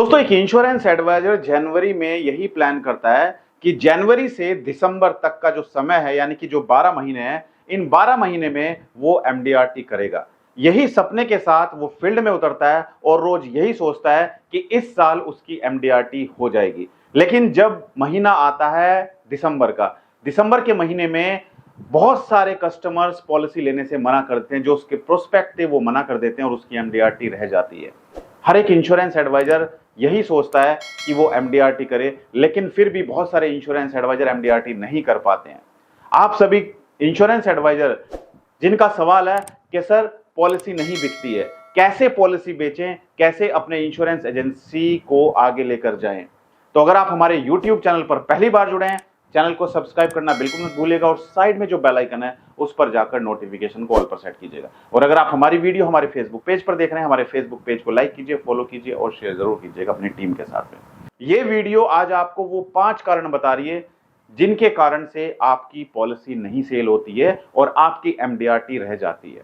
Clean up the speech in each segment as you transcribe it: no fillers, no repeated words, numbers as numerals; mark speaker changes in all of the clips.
Speaker 1: दोस्तों एक insurance adviser जनवरी में यही प्लान करता है कि जनवरी से दिसंबर तक का जो समय है यानी कि जो 12 महीने हैं, इन 12 महीने में वो एमडीआरटी करेगा। यही सपने के साथ वो फील्ड में उतरता है और रोज यही सोचता है कि इस साल उसकी एमडीआरटी हो जाएगी। लेकिन जब महीना आता है दिसंबर के महीने में बहुत सारे कस्टमर्स पॉलिसी लेने से मना करते हैं, जो उसके प्रोस्पेक्ट थे वो मना कर देते हैं और उसकी एमडीआरटी रह जाती है। हर एक इंश्योरेंस एडवाइजर यही सोचता है कि वो एमडीआरटी करे, लेकिन फिर भी बहुत सारे इंश्योरेंस एडवाइजर एमडीआरटी नहीं कर पाते हैं। आप सभी इंश्योरेंस एडवाइजर जिनका सवाल है कि सर पॉलिसी नहीं बिकती है, कैसे पॉलिसी बेचें, कैसे अपने इंश्योरेंस एजेंसी को आगे लेकर जाएं, तो अगर आप हमारे यूट्यूब चैनल पर पहली बार जुड़े हैं, चैनल को सब्सक्राइब करना बिल्कुल मत भूलिएगा और साइड में जो बेल आइकन है उस पर जाकर नोटिफिकेशन को ऑल पर सेट कीजिएगा। और अगर आप हमारी वीडियो हमारे फेसबुक पेज पर देख रहे हैं, हमारे फेसबुक पेज को लाइक कीजिए, फॉलो कीजिए और शेयर जरूर कीजिएगा अपनी टीम के साथ में। ये वीडियो आज आपको वो 5 कारण बता रही है जिनके कारण से आपकी पॉलिसी नहीं सेल होती है और आपकी एमडीआरटी रह जाती है।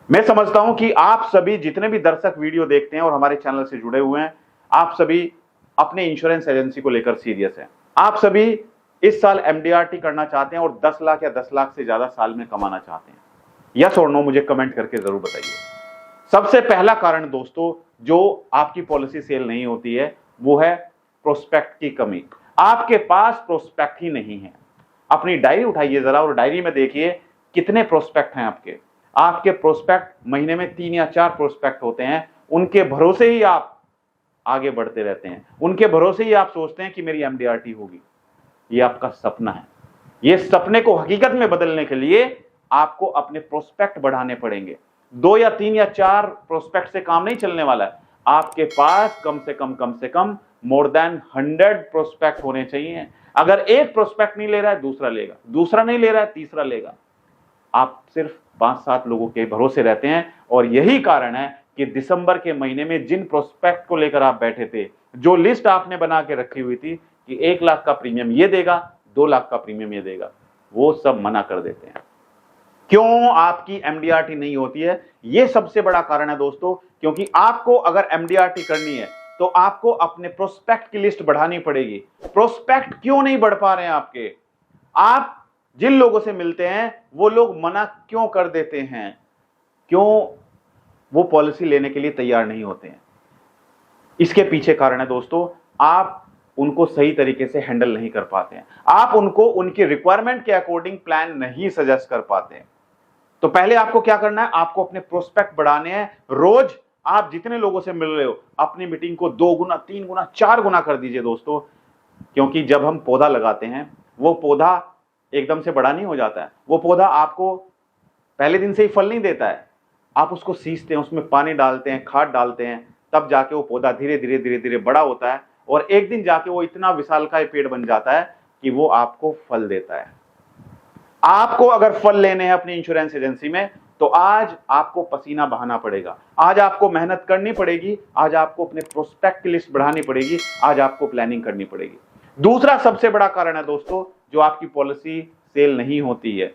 Speaker 1: मैं समझता हूं कि आप सभी जितने भी दर्शक वीडियो देखते हैं और हमारे चैनल से जुड़े हुए हैं, आप सभी अपने इंश्योरेंस एजेंसी को लेकर सीरियस हैं। आप सभी इस साल एमडीआरटी करना चाहते हैं और 10 लाख या 10 लाख से ज्यादा साल में कमाना चाहते हैं। यस और नो मुझे कमेंट करके जरूर बताइए। सबसे पहला कारण दोस्तों जो आपकी पॉलिसी सेल नहीं होती है वो है प्रोस्पेक्ट की कमी। आपके पास प्रोस्पेक्ट ही नहीं है। अपनी डायरी उठाइए जरा और डायरी में देखिए कितने प्रोस्पेक्ट हैं आपके प्रोस्पेक्ट महीने में 3 या 4 प्रोस्पेक्ट होते हैं। उनके भरोसे ही आप आगे बढ़ते रहते हैं, उनके भरोसे ही आप सोचते हैं कि मेरी एमडीआरटी होगी। ये आपका सपना है। ये सपने को हकीकत में बदलने के लिए आपको अपने प्रोस्पेक्ट बढ़ाने पड़ेंगे। 2 या 3 या 4 प्रोस्पेक्ट से काम नहीं चलने वाला है। आपके पास कम से कम मोर देन 100 प्रोस्पेक्ट होने चाहिए। अगर एक प्रोस्पेक्ट नहीं ले रहा है दूसरा लेगा, दूसरा नहीं ले रहा है तीसरा लेगा। आप सिर्फ 5-7 लोगों के भरोसे रहते हैं और यही कारण है कि दिसंबर के महीने में जिन प्रोस्पेक्ट को लेकर आप बैठे थे, जो लिस्ट आपने बना के रखी हुई थी कि 1 लाख का प्रीमियम ये देगा, 2 लाख का प्रीमियम ये देगा, वो सब मना कर देते हैं। क्यों आपकी एमडीआरटी नहीं होती है? ये सबसे बड़ा कारण है दोस्तों, क्योंकि आपको अगर एमडीआरटी करनी है तो आपको अपने प्रोस्पेक्ट की लिस्ट बढ़ानी पड़ेगी। प्रोस्पेक्ट क्यों नहीं बढ़ पा रहे हैं आपके? आप जिन लोगों से मिलते हैं वो लोग मना क्यों कर देते हैं? क्यों वो पॉलिसी लेने के लिए तैयार नहीं होते हैं? इसके पीछे कारण है दोस्तों, आप उनको सही तरीके से हैंडल नहीं कर पाते हैं। आप उनको उनकी रिक्वायरमेंट के अकॉर्डिंग प्लान नहीं सजेस्ट कर पाते हैं। तो पहले आपको क्या करना है? आपको अपने प्रोस्पेक्ट बढ़ाने हैं। रोज आप जितने लोगों से मिल रहे हो अपनी मीटिंग को 2 गुना, 3 गुना, 4 गुना कर दीजिए दोस्तों। क्योंकि जब हम पौधा लगाते हैं वो पौधा एकदम से बड़ा नहीं हो जाता है। वो पौधा आपको पहले दिन से ही फल नहीं देता है। आप उसको सींचते हैं, उसमें पानी डालते हैं, खाद डालते हैं, तब जाके वो पौधा धीरे धीरे बड़ा होता है और एक दिन जाके वो इतना विशालकाय पेड़ बन जाता है कि वो आपको फल देता है। आपको अगर फल लेने हैं अपनी इंश्योरेंस एजेंसी में तो आज आपको पसीना बहाना पड़ेगा, आज आपको मेहनत करनी पड़ेगी, आज आपको अपने प्रोस्पेक्ट की लिस्ट बढ़ानी पड़ेगी, आज आपको प्लानिंग करनी पड़ेगी। दूसरा सबसे बड़ा कारण है दोस्तों जो आपकी पॉलिसी सेल नहीं होती है,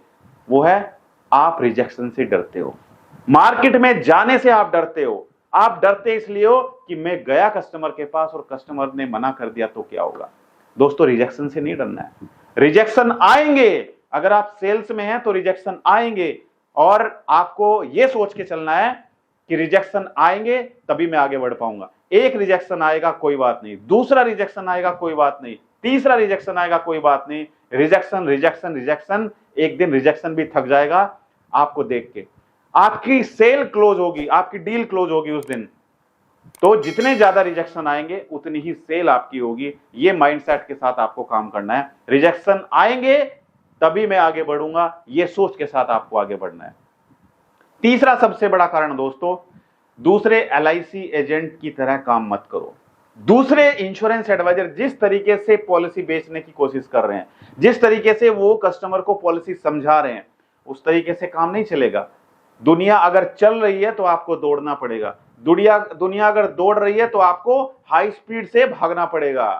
Speaker 1: वो है आप रिजेक्शन से डरते हो। मार्केट में जाने से आप डरते हो। आप डरते इसलिए हो कि मैं गया कस्टमर के पास और कस्टमर ने मना कर दिया तो क्या होगा? दोस्तों रिजेक्शन से नहीं डरना है। रिजेक्शन आएंगे, अगर आप सेल्स में हैं तो रिजेक्शन आएंगे और आपको यह सोच के चलना है कि रिजेक्शन आएंगे तभी मैं आगे बढ़ पाऊंगा। एक रिजेक्शन आएगा कोई बात नहीं, दूसरा रिजेक्शन आएगा कोई बात नहीं, तीसरा रिजेक्शन आएगा कोई बात नहीं। रिजेक्शन, एक दिन रिजेक्शन भी थक जाएगा आपको देख के। आपकी सेल क्लोज होगी, आपकी डील क्लोज होगी उस दिन। तो जितने ज्यादा रिजेक्शन आएंगे उतनी ही सेल आपकी होगी। ये माइंडसेट के साथ आपको काम करना है। रिजेक्शन आएंगे तभी मैं आगे बढ़ूंगा, ये सोच के साथ आपको आगे बढ़ना है। तीसरा सबसे बड़ा कारण दोस्तों, दूसरे एलआईसी एजेंट की तरह काम मत करो। दूसरे इंश्योरेंस एडवाइजर जिस तरीके से पॉलिसी बेचने की कोशिश कर रहे हैं, जिस तरीके से वो कस्टमर को पॉलिसी समझा रहे हैं, उस तरीके से काम नहीं चलेगा। दुनिया अगर चल रही है तो आपको दौड़ना पड़ेगा। दुनिया अगर दौड़ रही है तो आपको हाई स्पीड से भागना पड़ेगा।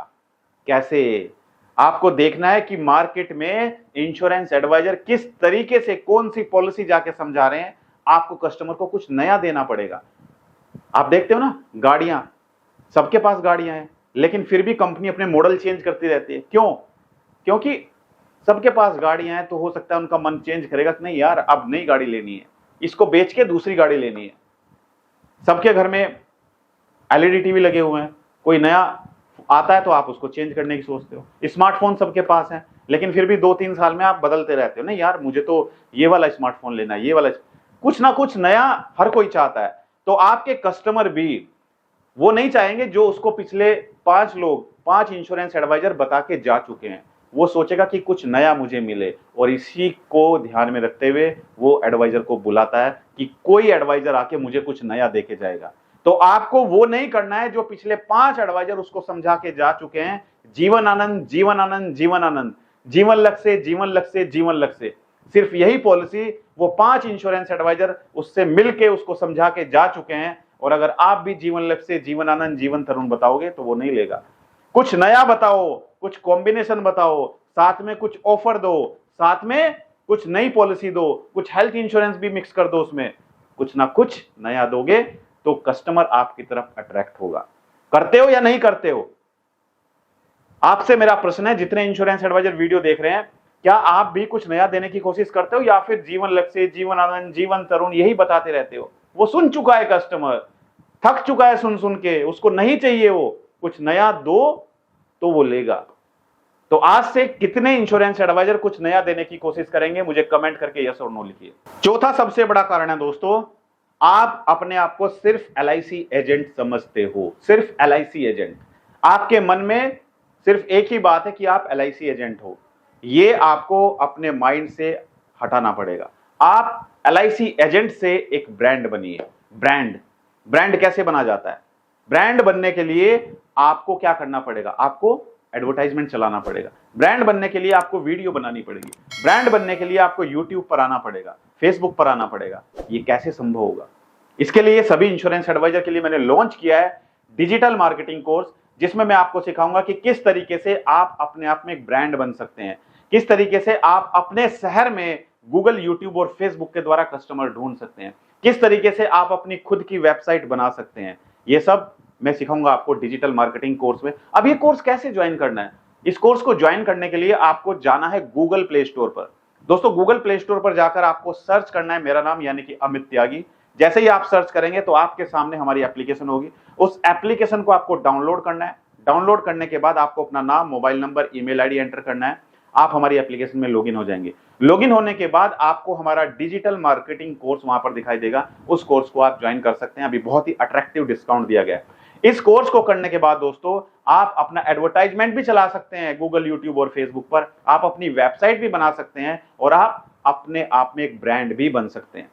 Speaker 1: कैसे? आपको देखना है कि मार्केट में इंश्योरेंस एडवाइजर किस तरीके से कौन सी पॉलिसी जाके समझा रहे हैं। आपको कस्टमर को कुछ नया देना पड़ेगा। आप देखते हो ना, गाड़ियां सबके पास गाड़ियां हैं, लेकिन फिर भी कंपनी अपने मॉडल चेंज करती रहती है। क्यों? क्योंकि सबके पास गाड़ियां हैं, तो हो सकता है उनका मन चेंज करेगा कि नहीं यार अब नई गाड़ी लेनी है, इसको बेच के दूसरी गाड़ी लेनी है। सबके घर में एलईडी टीवी लगे हुए हैं, कोई नया आता है तो आप उसको चेंज करने की सोचते हो। स्मार्टफोन सबके पास है, लेकिन फिर भी 2-3 साल में आप बदलते रहते हो, नहीं यार मुझे तो ये वाला स्मार्टफोन लेना है, ये वाला। कुछ ना कुछ नया हर कोई चाहता है। तो आपके कस्टमर भी वो नहीं चाहेंगे जो उसको पिछले 5 इंश्योरेंस एडवाइजर बता के जा चुके हैं। वो सोचेगा कि कुछ नया मुझे मिले, और इसी को ध्यान में रखते हुए वो एडवाइजर को बुलाता है कि कोई एडवाइजर आके मुझे कुछ नया देके जाएगा। तो आपको वो नहीं करना है जो पिछले 5 एडवाइजर उसको समझा के जा चुके हैं। जीवन आनंद, जीवन आनंद, जीवन आनंद, जीवन लक्ष्य से, जीवन लक्ष्य से, जीवन लक्ष्य से। सिर्फ यही पॉलिसी वो 5 इंश्योरेंस एडवाइजर उससे मिलके उसको समझा के जा चुके हैं। और अगर आप भी जीवन लक्ष्य से, जीवन आनंद, जीवन तरुण बताओगे तो वो नहीं लेगा। कुछ नया बताओ, कुछ कॉम्बिनेशन बताओ, साथ में कुछ ऑफर दो, साथ में कुछ नई पॉलिसी दो, कुछ हेल्थ इंश्योरेंस भी मिक्स कर दो, उसमें कुछ ना कुछ नया दोगे तो कस्टमर आपकी तरफ अट्रैक्ट होगा। करते हो या नहीं करते हो? आपसे मेरा प्रश्न है, जितने इंश्योरेंस एडवाइजर वीडियो देख रहे हैं, क्या आप भी कुछ नया देने की कोशिश करते हो या फिर जीवन लक्ष्य, जीवन आनंद, जीवन तरुण यही बताते रहते हो? वो सुन चुका है कस्टमर, थक चुका है सुन सुन के, उसको नहीं चाहिए वो, कुछ नया दो तो वो लेगा। तो आज से कितने इंश्योरेंस एडवाइजर कुछ नया देने की कोशिश करेंगे? मुझे कमेंट करके यस और नो लिखिए। चौथा सबसे बड़ा कारण है दोस्तों, आप अपने आप को सिर्फ एलआईसी एजेंट समझते हो। सिर्फ एलआईसी एजेंट। आपके मन में सिर्फ एक ही बात है कि आप एलआईसी एजेंट हो। ये आपको अपने माइंड से हटाना पड़ेगा। आप एलआईसी एजेंट से एक ब्रांड बनिए। ब्रांड कैसे बना जाता है? ब्रांड बनने के लिए आपको क्या करना पड़ेगा? आपको एडवर्टाइजमेंट चलाना पड़ेगा। ब्रांड बनने के लिए आपको वीडियो बनानी पड़ेगी। ब्रांड बनने के लिए आपको यूट्यूब पर आना पड़ेगा, फेसबुक पर आना पड़ेगा। ये कैसे संभव होगा? इसके लिए सभी इंश्योरेंस एडवाइजर के लिए मैंने लॉन्च किया है डिजिटल मार्केटिंग कोर्स, जिसमें मैं आपको सिखाऊंगा कि किस तरीके से आप अपने आप में एक ब्रांड बन सकते हैं, किस तरीके से आप अपने शहर में गूगल, यूट्यूब और फेसबुक के द्वारा कस्टमर ढूंढ सकते हैं, किस तरीके से आप अपनी खुद की वेबसाइट बना सकते हैं। ये सब मैं सिखाऊंगा आपको डिजिटल मार्केटिंग कोर्स में। अब ये कोर्स कैसे ज्वाइन करना है? इस कोर्स को ज्वाइन करने के लिए आपको जाना है गूगल प्ले स्टोर पर। दोस्तों, गूगल प्ले स्टोर पर जाकर आपको सर्च करना है मेरा नाम, यानी कि अमित त्यागी। जैसे ही आप सर्च करेंगे तो आपके सामने हमारी एप्लीकेशन होगी। उस एप्लीकेशन को आपको डाउनलोड करना है। डाउनलोड करने के बाद आपको अपना नाम, mobile number, email ID enter करना है। आप हमारी एप्लीकेशन में लॉगिन हो जाएंगे। लॉगिन होने के बाद आपको हमारा डिजिटल मार्केटिंग कोर्स वहां पर दिखाई देगा। उस कोर्स को आप ज्वाइन कर सकते हैं। अभी बहुत ही अट्रैक्टिव डिस्काउंट दिया गया है। इस कोर्स को करने के बाद दोस्तों आप अपना एडवर्टाइजमेंट भी चला सकते हैं गूगल, यूट्यूब और फेसबुक पर। आप अपनी वेबसाइट भी बना सकते हैं और आप अपने आप में एक ब्रांड भी बन सकते हैं।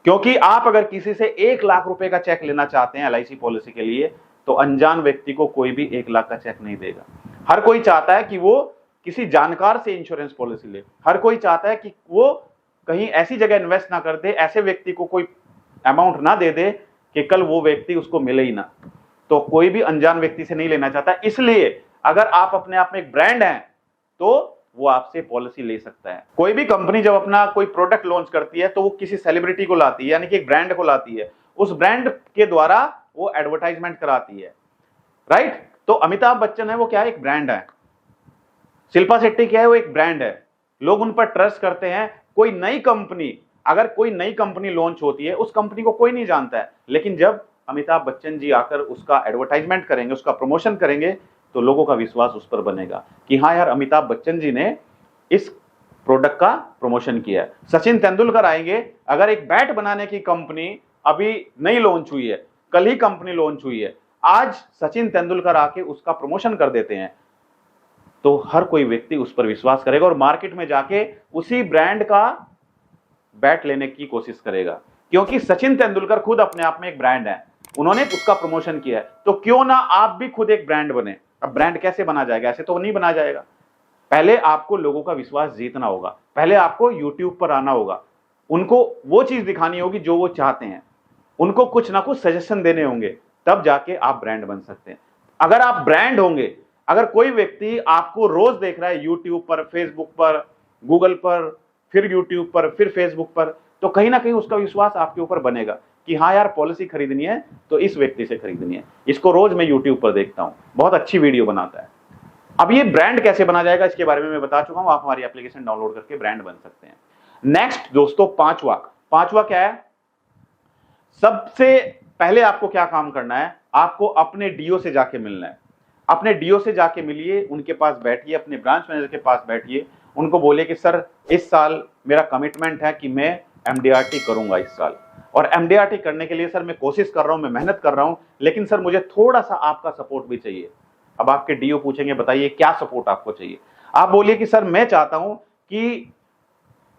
Speaker 1: क्योंकि आप अगर किसी से 1 लाख रुपए का चेक लेना चाहते हैं एलआईसी पॉलिसी के लिए, तो अनजान व्यक्ति को कोई भी 1 लाख का चेक नहीं देगा। हर कोई चाहता है कि वो किसी जानकार से इंश्योरेंस पॉलिसी ले। हर कोई चाहता है कि वो कहीं ऐसी जगह इन्वेस्ट ना कर दे, ऐसे व्यक्ति को कोई अमाउंट ना दे दे कि कल वो व्यक्ति उसको मिले ही ना। तो कोई भी अनजान व्यक्ति से नहीं लेना चाहता। इसलिए अगर आप अपने आप में एक ब्रांड हैं तो वो आपसे पॉलिसी ले सकता है। कोई भी कंपनी जब अपना कोई प्रोडक्ट लॉन्च करती है तो वो किसी सेलिब्रिटी को लाती है, यानी कि एक ब्रांड को लाती है। उस ब्रांड के द्वारा वो एडवर्टाइजमेंट कराती है, राइट? तो अमिताभ बच्चन है, वो क्या है? एक ब्रांड है। शिल्पा शेट्टी क्या है? वो एक ब्रांड है। लोग उन पर ट्रस्ट करते हैं। कोई नई कंपनी, अगर कोई नई कंपनी लॉन्च होती है, उस कंपनी को कोई नहीं जानता है, लेकिन जब अमिताभ बच्चन जी आकर उसका एडवर्टाइजमेंट करेंगे, उसका प्रमोशन करेंगे, तो लोगों का विश्वास उस पर बनेगा कि हाँ यार, अमिताभ बच्चन जी ने इस प्रोडक्ट का प्रमोशन किया है। सचिन तेंदुलकर आएंगे, अगर एक बैट बनाने की कंपनी अभी नई लॉन्च हुई है, कल ही कंपनी लॉन्च हुई है, आज सचिन तेंदुलकर आके उसका प्रमोशन कर देते हैं, तो हर कोई व्यक्ति उस पर विश्वास करेगा और मार्केट में जाके उसी ब्रांड का बैट लेने की कोशिश करेगा। क्योंकि सचिन तेंदुलकर खुद अपने आप में एक ब्रांड है, उन्होंने उसका प्रमोशन किया है। तो क्यों ना आप भी खुद एक ब्रांड बने। अब ब्रांड कैसे बना जाएगा? ऐसे तो नहीं बना जाएगा। पहले आपको लोगों का विश्वास जीतना होगा। पहले आपको यूट्यूब पर आना होगा, उनको वो चीज दिखानी होगी जो वो चाहते हैं, उनको कुछ ना कुछ सजेशन देने होंगे, तब जाके आप ब्रांड बन सकते हैं। अगर आप ब्रांड होंगे, अगर कोई व्यक्ति आपको रोज देख रहा है यूट्यूब पर, फेसबुक पर, गूगल पर, फिर यूट्यूब पर, फिर फेसबुक पर, तो कहीं ना कहीं उसका विश्वास आपके ऊपर बनेगा। कि हाँ यार पॉलिसी खरीदनी है तो इस व्यक्ति से खरीदनी है। इसको रोज मैं यूट्यूब पर देखता हूं, बहुत अच्छी वीडियो बनाता है। अब ये ब्रांड कैसे बना जाएगा इसके बारे में मैं बता चुका हूं, आप हमारी एप्लीकेशन डाउनलोड करके ब्रांड बन सकते हैं। नेक्स्ट दोस्तों, पांचवा क्या है? सबसे पहले आपको क्या काम करना है, आपको अपने डीओ से जाके मिलना है। अपने डीओ से जाके मिलिए, उनके पास बैठिए, अपने ब्रांच मैनेजर के पास बैठिए, उनको बोलिए कि सर इस साल मेरा कमिटमेंट है कि मैं एमडीआरटी करूंगा इस साल, और एमडीआरटी करने के लिए सर मैं कोशिश कर रहा हूं, मैं मेहनत कर रहा हूं, लेकिन सर मुझे थोड़ा सा आपका सपोर्ट भी चाहिए। अब आपके डीओ पूछेंगे बताइए क्या सपोर्ट आपको चाहिए। आप बोलिए कि सर मैं चाहता हूं कि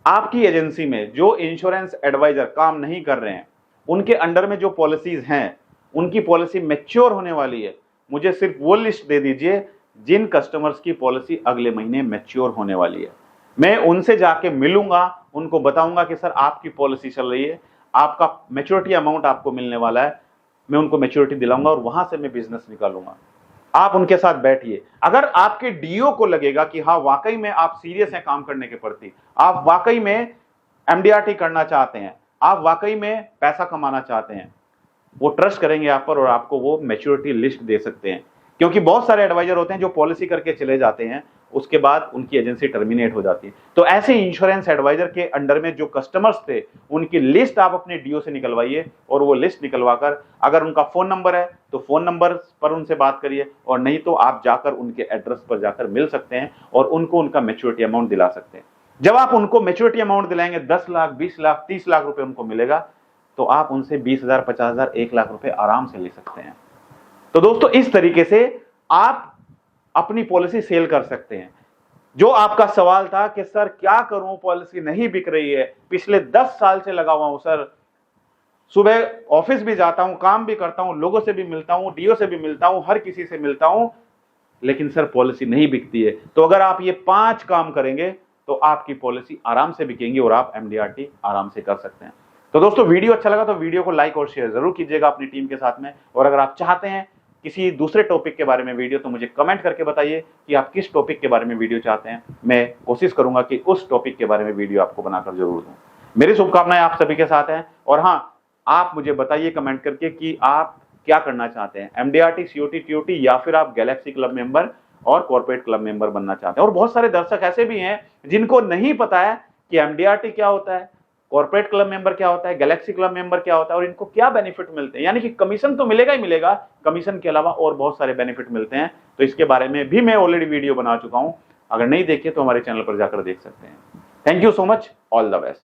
Speaker 1: आपकी एजेंसी में जो इंश्योरेंस एडवाइजर काम नहीं कर रहे हैं, उनके अंडर में जो पॉलिसीज हैं, उनकी पॉलिसी मैच्योर होने वाली है, मुझे सिर्फ वो लिस्ट दे दीजिए जिन कस्टमर्स की पॉलिसी अगले महीने मैच्योर होने वाली है। मैं उनसे जाके मिलूंगा, उनको बताऊंगा कि सर आपकी पॉलिसी चल रही है, आपका मैच्योरिटी अमाउंट आपको मिलने वाला है, मैं उनको मैच्योरिटी दिलाऊंगा और वहां से मैं बिजनेस निकालूंगा। आप उनके साथ बैठिए। अगर आपके डीओ को लगेगा कि हाँ वाकई में आप सीरियस हैं काम करने के प्रति, आप वाकई में एमडीआरटी करना चाहते हैं, आप वाकई में पैसा कमाना चाहते हैं, वो ट्रस्ट करेंगे आप पर और आपको वो मैच्योरिटी लिस्ट दे सकते हैं। क्योंकि बहुत सारे एडवाइजर होते हैं जो पॉलिसी करके चले जाते हैं, उसके बाद उनकी एजेंसी टर्मिनेट हो जाती है। तो ऐसे इंश्योरेंस एडवाइजर के अंडर में जो कस्टमर्स थे उनकी लिस्ट आप अपने डीओ से निकलवाइए, और वो लिस्ट निकलवाकर अगर उनका फोन नंबर है तो फोन नंबर पर उनसे बात करिए, और नहीं तो आप जाकर उनके एड्रेस पर जाकर मिल सकते हैं और उनको उनका मैच्योरिटी अमाउंट दिला सकते हैं। जब आप उनको मैच्योरिटी अमाउंट दिलाएंगे 10 लाख 20 लाख 30 लाख रुपए उनको मिलेगा, तो आप उनसे 20,000 50,000 1 लाख रुपए आराम से ले सकते हैं। तो दोस्तों इस तरीके से आप अपनी पॉलिसी सेल कर सकते हैं। जो आपका सवाल था कि सर क्या करूं, पॉलिसी नहीं बिक रही है, पिछले 10 साल से लगा हुआ हूं सर, सुबह ऑफिस भी जाता हूं, काम भी करता हूं, लोगों से भी मिलता हूं, डीओ से भी मिलता हूं, हर किसी से मिलता हूं, लेकिन सर पॉलिसी नहीं बिकती है। तो अगर आप ये 5 काम करेंगे तो आपकी पॉलिसी आराम से बिकेंगी और आप एमडीआरटी आराम से कर सकते हैं। तो दोस्तों वीडियो अच्छा लगा तो वीडियो को लाइक और शेयर जरूर कीजिएगा अपनी टीम के साथ में, और अगर आप चाहते हैं किसी दूसरे टॉपिक के बारे में वीडियो तो मुझे कमेंट करके बताइए कि आप किस टॉपिक के बारे में वीडियो चाहते हैं। मैं कोशिश करूंगा कि उस टॉपिक के बारे में वीडियो आपको बनाकर जरूर दूं। मेरी शुभकामनाएं आप सभी के साथ हैं, और हाँ आप मुझे बताइए कमेंट करके कि आप क्या करना चाहते हैं, एमडीआरटी, सीओटी, टीओटी, या फिर आप गैलेक्सी क्लब मेंबर और कॉर्पोरेट क्लब मेंबर बनना चाहते हैं। और बहुत सारे दर्शक ऐसे भी हैं जिनको नहीं पता है कि एमडीआरटी क्या होता है, कॉर्पोरेट क्लब मेंबर क्या होता है, गैलेक्सी क्लब मेंबर क्या होता है, और इनको क्या बेनिफिट मिलते हैं। यानी कि कमीशन तो मिलेगा ही मिलेगा, कमीशन के अलावा और बहुत सारे बेनिफिट मिलते हैं। तो इसके बारे में भी मैं ऑलरेडी वीडियो बना चुका हूं, अगर नहीं देखे तो हमारे चैनल पर जाकर देख सकते हैं। Thank you so much, all the best.